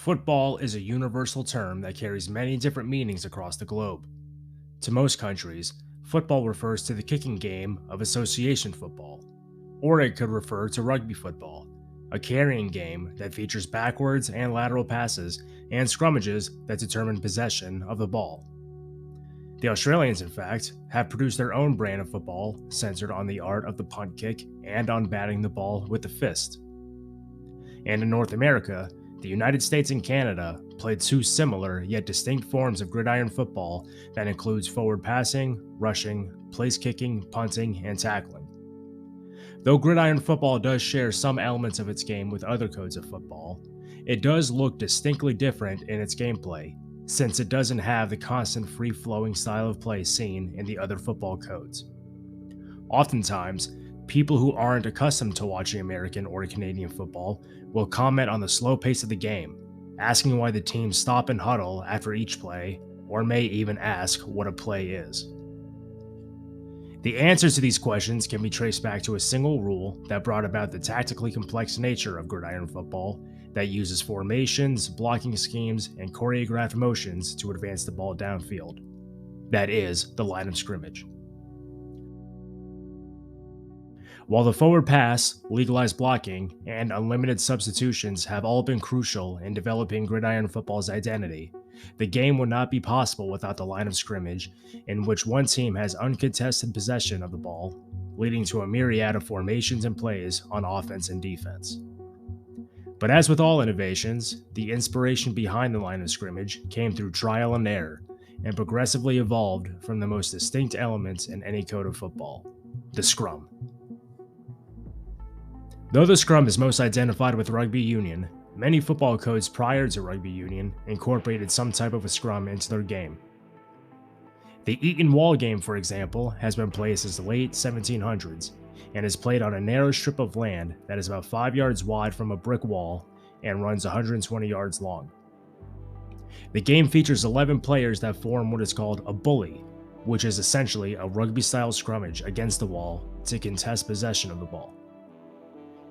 Football is a universal term that carries many different meanings across the globe. To most countries, football refers to the kicking game of association football, or it could refer to rugby football, a carrying game that features backwards and lateral passes and scrummages that determine possession of the ball. The Australians, in fact, have produced their own brand of football centered on the art of the punt kick and on batting the ball with the fist. And in North America, the United States and Canada played two similar yet distinct forms of gridiron football that includes forward passing, rushing, place kicking, punting, and tackling. Though gridiron football does share some elements of its game with other codes of football, it does look distinctly different in its gameplay, since it doesn't have the constant free-flowing style of play seen in the other football codes. Oftentimes, people who aren't accustomed to watching American or Canadian football will comment on the slow pace of the game, asking why the teams stop and huddle after each play, or may even ask what a play is. The answers to these questions can be traced back to a single rule that brought about the tactically complex nature of gridiron football that uses formations, blocking schemes, and choreographed motions to advance the ball downfield. That is, the line of scrimmage. While the forward pass, legalized blocking, and unlimited substitutions have all been crucial in developing gridiron football's identity, the game would not be possible without the line of scrimmage, in which one team has uncontested possession of the ball, leading to a myriad of formations and plays on offense and defense. But as with all innovations, the inspiration behind the line of scrimmage came through trial and error, and progressively evolved from the most distinct elements in any code of football, the scrum. Though the scrum is most identified with rugby union, many football codes prior to rugby union incorporated some type of a scrum into their game. The Eton Wall game, for example, has been played since the late 1700s and is played on a narrow strip of land that is about 5 yards wide from a brick wall and runs 120 yards long. The game features 11 players that form what is called a bully, which is essentially a rugby-style scrummage against the wall to contest possession of the ball.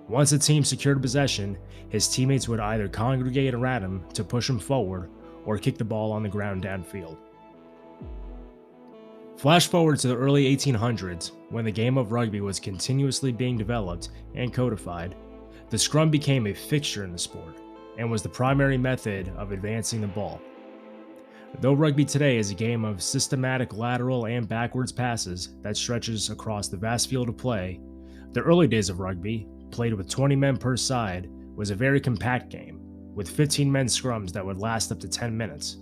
Once a team secured possession, his teammates would either congregate around him to push him forward or kick the ball on the ground downfield. Flash forward to the early 1800s, when the game of rugby was continuously being developed and codified, the scrum became a fixture in the sport and was the primary method of advancing the ball. Though rugby today is a game of systematic lateral and backwards passes that stretches across the vast field of play, the early days of rugby, played with 20 men per side, was a very compact game, with 15 men scrums that would last up to 10 minutes.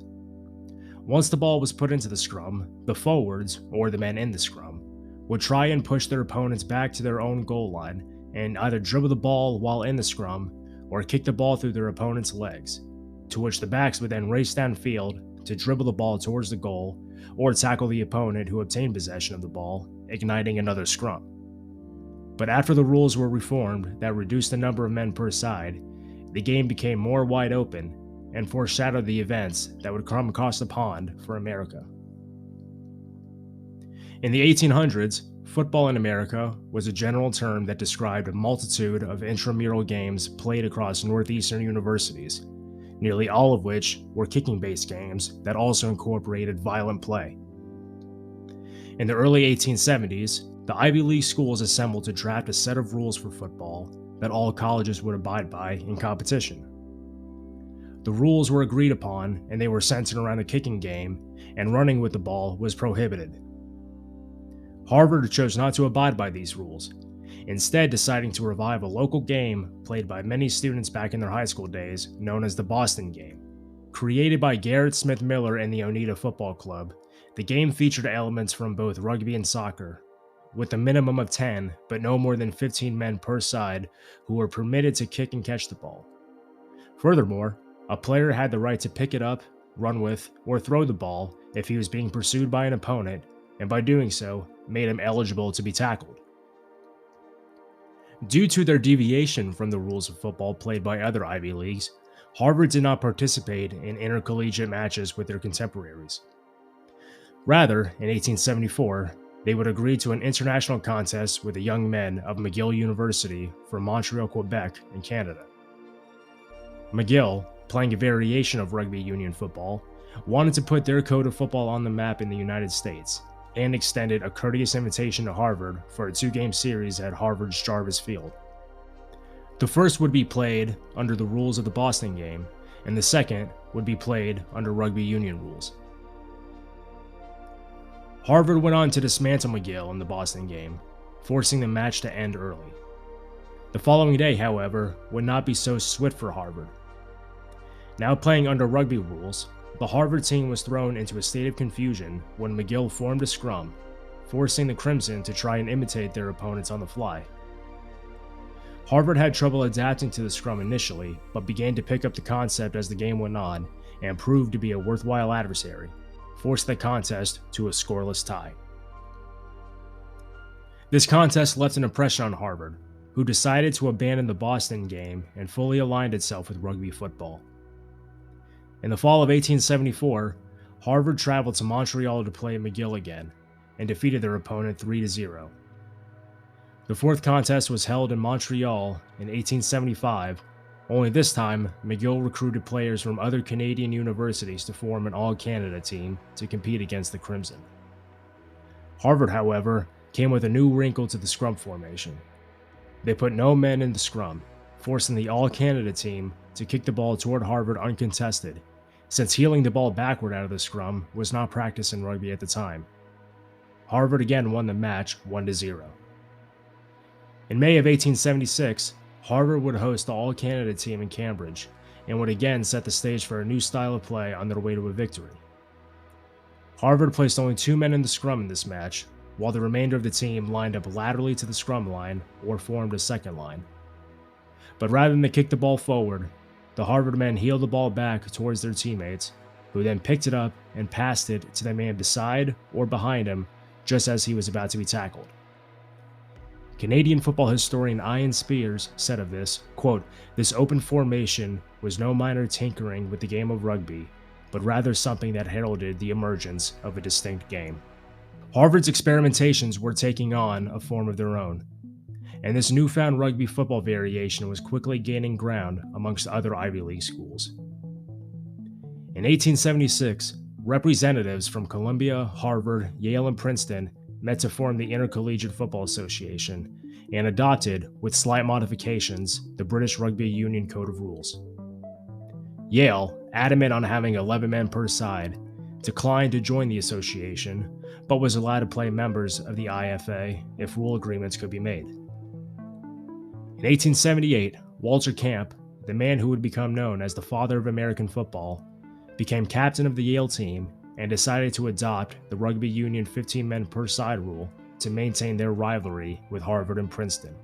Once the ball was put into the scrum, the forwards, or the men in the scrum, would try and push their opponents back to their own goal line and either dribble the ball while in the scrum or kick the ball through their opponent's legs, to which the backs would then race downfield to dribble the ball towards the goal or tackle the opponent who obtained possession of the ball, igniting another scrum. But after the rules were reformed that reduced the number of men per side, the game became more wide open and foreshadowed the events that would come across the pond for America. In the 1800s, football in America was a general term that described a multitude of intramural games played across northeastern universities, nearly all of which were kicking-based games that also incorporated violent play. In the early 1870s, the Ivy League schools assembled to draft a set of rules for football that all colleges would abide by in competition. The rules were agreed upon, and they were centered around the kicking game, and running with the ball was prohibited. Harvard chose not to abide by these rules, instead deciding to revive a local game played by many students back in their high school days, known as the Boston game. Created by Garrett Smith Miller and the Oneida Football Club, the game featured elements from both rugby and soccer, with a minimum of 10, but no more than 15 men per side who were permitted to kick and catch the ball. Furthermore, a player had the right to pick it up, run with, or throw the ball if he was being pursued by an opponent, and by doing so, made him eligible to be tackled. Due to their deviation from the rules of football played by other Ivy Leagues, Harvard did not participate in intercollegiate matches with their contemporaries. Rather, in 1874, they would agree to an international contest with the young men of McGill University from Montreal, Quebec, in Canada. McGill, playing a variation of rugby union football, wanted to put their code of football on the map in the United States and extended a courteous invitation to Harvard for a 2-game series at Harvard's Jarvis Field. The first would be played under the rules of the Boston game, and the second would be played under rugby union rules. Harvard went on to dismantle McGill in the Boston game, forcing the match to end early. The following day, however, would not be so swift for Harvard. Now playing under rugby rules, the Harvard team was thrown into a state of confusion when McGill formed a scrum, forcing the Crimson to try and imitate their opponents on the fly. Harvard had trouble adapting to the scrum initially, but began to pick up the concept as the game went on and proved to be a worthwhile adversary, forced the contest to a scoreless tie. This contest left an impression on Harvard, who decided to abandon the Boston game and fully aligned itself with rugby football. In the fall of 1874, Harvard traveled to Montreal to play McGill again, and defeated their opponent 3-0. The fourth contest was held in Montreal in 1875, only this time McGill recruited players from other Canadian universities to form an All-Canada team to compete against the Crimson. Harvard, however, came with a new wrinkle to the scrum formation. They put no men in the scrum, forcing the All-Canada team to kick the ball toward Harvard uncontested, since heeling the ball backward out of the scrum was not practiced in rugby at the time. Harvard again won the match 1-0. In May of 1876, Harvard would host the All-Canada team in Cambridge, and would again set the stage for a new style of play on their way to a victory. Harvard placed only 2 men in the scrum in this match, while the remainder of the team lined up laterally to the scrum line or formed a second line. But rather than kick the ball forward, the Harvard men heeled the ball back towards their teammates, who then picked it up and passed it to the man beside or behind him just as he was about to be tackled. Canadian football historian Ian Spears said of this, quote, "This open formation was no minor tinkering with the game of rugby, but rather something that heralded the emergence of a distinct game." Harvard's experimentations were taking on a form of their own, and this newfound rugby football variation was quickly gaining ground amongst other Ivy League schools. In 1876, representatives from Columbia, Harvard, Yale, and Princeton met to form the Intercollegiate Football Association and adopted, with slight modifications, the British Rugby Union Code of Rules. Yale, adamant on having 11 men per side, declined to join the association, but was allowed to play members of the IFA if rule agreements could be made. In 1878, Walter Camp, the man who would become known as the father of American football, became captain of the Yale team and decided to adopt the rugby union 15 men per side rule to maintain their rivalry with Harvard and Princeton.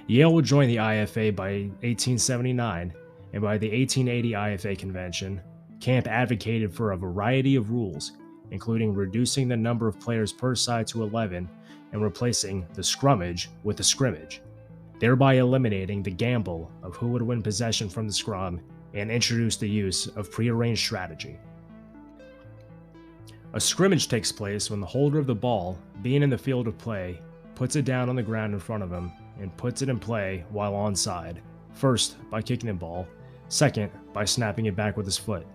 Yale would join the IFA by 1879, and by the 1880 IFA convention, Camp advocated for a variety of rules, including reducing the number of players per side to 11 and replacing the scrummage with the scrimmage, thereby eliminating the gamble of who would win possession from the scrum and introduce the use of prearranged strategy. A scrimmage takes place when the holder of the ball, being in the field of play, puts it down on the ground in front of him and puts it in play while onside, first by kicking the ball, second by snapping it back with his foot.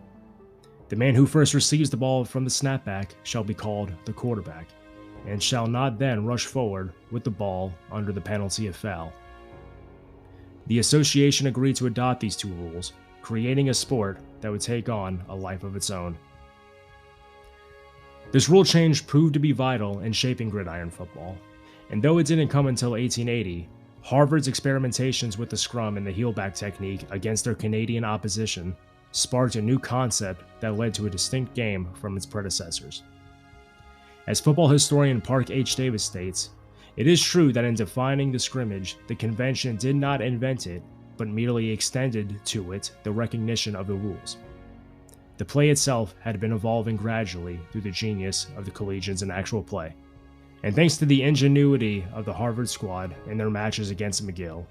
The man who first receives the ball from the snapback shall be called the quarterback, and shall not then rush forward with the ball under the penalty of foul. The association agreed to adopt these two rules, creating a sport that would take on a life of its own. This rule change proved to be vital in shaping gridiron football, and though it didn't come until 1880, Harvard's experimentations with the scrum and the heelback technique against their Canadian opposition sparked a new concept that led to a distinct game from its predecessors. As football historian Park H. Davis states, "It is true that in defining the scrimmage, the convention did not invent it, but merely extended to it the recognition of the rules. The play itself had been evolving gradually through the genius of the collegians in actual play, and thanks to the ingenuity of the Harvard squad in their matches against McGill,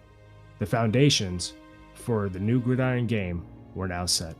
the foundations for the new gridiron game were now set."